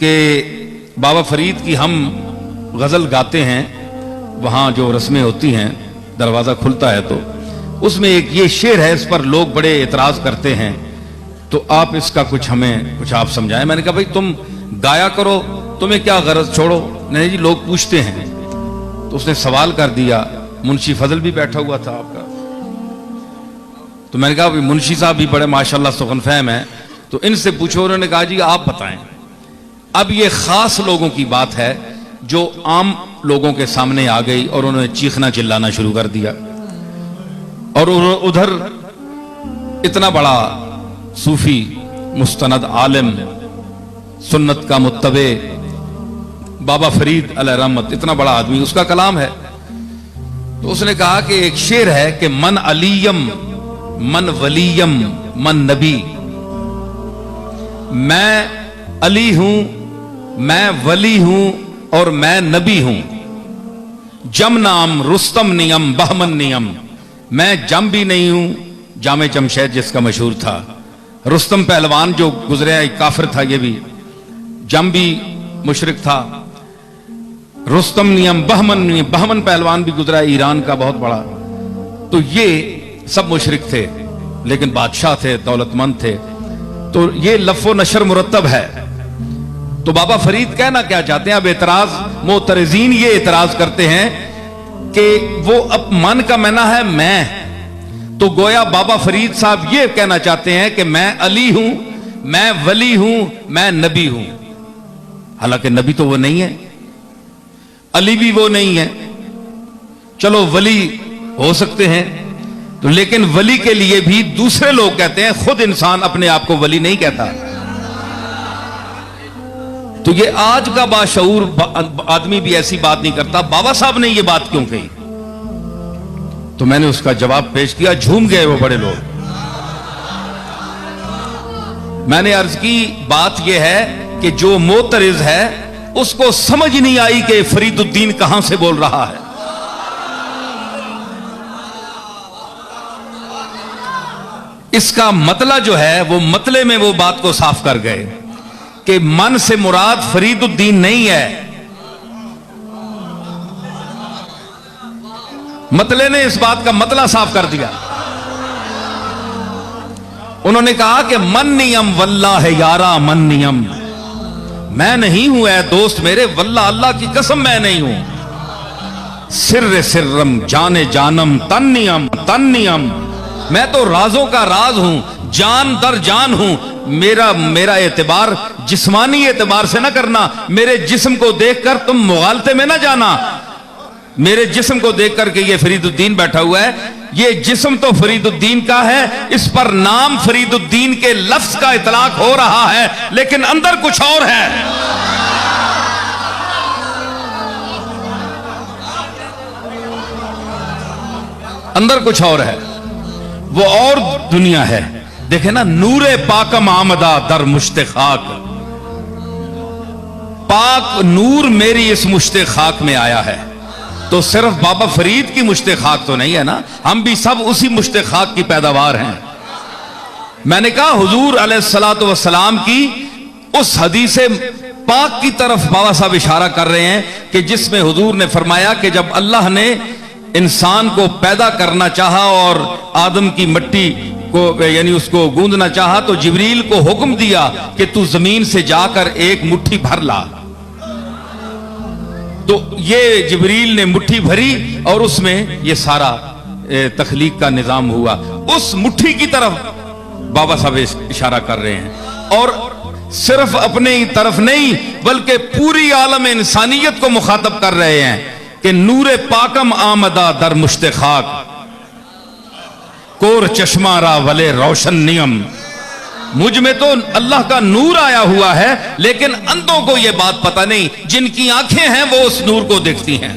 کہ بابا فرید کی ہم غزل گاتے ہیں، وہاں جو رسمیں ہوتی ہیں دروازہ کھلتا ہے تو اس میں ایک یہ شعر ہے، اس پر لوگ بڑے اعتراض کرتے ہیں، تو آپ اس کا ہمیں کچھ آپ سمجھائیں۔ میں نے کہا بھائی تم گایا کرو، تمہیں کیا غرض، چھوڑو۔ نہیں جی لوگ پوچھتے ہیں۔ تو اس نے سوال کر دیا، منشی فضل بھی بیٹھا ہوا تھا آپ کا، تو میں نے کہا منشی صاحب بھی بڑے ماشاءاللہ سخن فہم ہیں، تو ان سے پوچھو۔ انہوں نے کہا جی آپ بتائیں۔ اب یہ خاص لوگوں کی بات ہے جو عام لوگوں کے سامنے آ گئی اور انہوں نے چیخنا چلانا شروع کر دیا، اور ادھر اتنا بڑا صوفی مستند عالم سنت کا متبع بابا فرید علیہ رحمت، اتنا بڑا آدمی، اس کا کلام ہے۔ تو اس نے کہا کہ ایک شعر ہے کہ من علیم من ولیم من نبی، میں علی ہوں، میں ولی ہوں اور میں نبی ہوں، جم نام رستم نیم بہمن نیم، میں جم بھی نہیں ہوں، جامع جمشید جس کا مشہور تھا، رستم پہلوان جو گزرے ایک کافر تھا، یہ بھی جم بھی مشرک تھا، رستم نیم بہمن نیم، بہمن پہلوان بھی گزرا ایران کا بہت بڑا، تو یہ سب مشرک تھے لیکن بادشاہ تھے، دولت مند تھے۔ تو یہ لف و نشر مرتب ہے۔ تو بابا فرید کہنا کیا چاہتے ہیں؟ اب اعتراض معترضین یہ اعتراض کرتے ہیں کہ وہ اب من کا معنی ہے میں، تو گویا بابا فرید صاحب یہ کہنا چاہتے ہیں کہ میں علی ہوں، میں ولی ہوں، میں نبی ہوں، حالانکہ نبی تو وہ نہیں ہے، علی بھی وہ نہیں ہے، چلو ولی ہو سکتے ہیں، تو لیکن ولی کے لیے بھی دوسرے لوگ کہتے ہیں، خود انسان اپنے آپ کو ولی نہیں کہتا۔ تو یہ آج کا باشعور آدمی بھی ایسی بات نہیں کرتا، بابا صاحب نے یہ بات کیوں کہی؟ تو میں نے اس کا جواب پیش کیا، جھوم گئے وہ بڑے لوگ۔ میں نے عرض کی بات یہ ہے کہ جو معترض ہے اس کو سمجھ نہیں آئی کہ فرید الدین کہاں سے بول رہا ہے۔ اس کا مطلع جو ہے وہ مطلع میں وہ بات کو صاف کر گئے کہ من سے مراد فرید الدین نہیں ہے، مطلع نے اس بات کا مطلع صاف کر دیا۔ انہوں نے کہا کہ من نیم واللہ یارا من نیم، میں نہیں ہوں اے دوست میرے، واللہ اللہ کی قسم میں نہیں ہوں، سر سرم جان جانم تن نیم تن نیم، میں تو رازوں کا راز ہوں، جان در جان ہوں۔ میرا اعتبار جسمانی اعتبار سے نہ کرنا، میرے جسم کو دیکھ کر تم مغالطے میں نہ جانا، میرے جسم کو دیکھ کر کہ یہ فرید الدین بیٹھا ہوا ہے، یہ جسم تو فرید الدین کا ہے، اس پر نام فرید الدین کے لفظ کا اطلاق ہو رہا ہے، لیکن اندر کچھ اور ہے۔ اندر کچھ اور ہے، وہ اور دنیا ہے۔ دیکھیں نا، نور پاکم آمدہ در مشت خاک، پاک نور میری اس مشت خاک میں آیا ہے، تو صرف بابا فرید کی مشت خاک تو نہیں ہے نا، ہم بھی سب اسی مشت خاک کی پیداوار ہیں۔ میں نے کہا حضور علیہ الصلوۃ والسلام کی اس حدیث پاک کی طرف بابا صاحب اشارہ کر رہے ہیں کہ جس میں حضور نے فرمایا کہ جب اللہ نے انسان کو پیدا کرنا چاہا اور آدم کی مٹی کو یعنی اس کو گوندنا چاہا تو جبریل کو حکم دیا کہ تو زمین سے جا کر ایک مٹھی بھر لا، تو یہ جبریل نے مٹھی بھری اور اس میں یہ سارا تخلیق کا نظام ہوا۔ اس مٹھی کی طرف بابا صاحب اشارہ کر رہے ہیں، اور صرف اپنے طرف نہیں بلکہ پوری عالم انسانیت کو مخاطب کر رہے ہیں کہ نور پاکم آمدہ در مشت خاک، کور چشمہ را ولے روشن نیم، مجھ میں تو اللہ کا نور آیا ہوا ہے، لیکن اندھوں کو یہ بات پتہ نہیں، جن کی آنکھیں ہیں وہ اس نور کو دیکھتی ہیں۔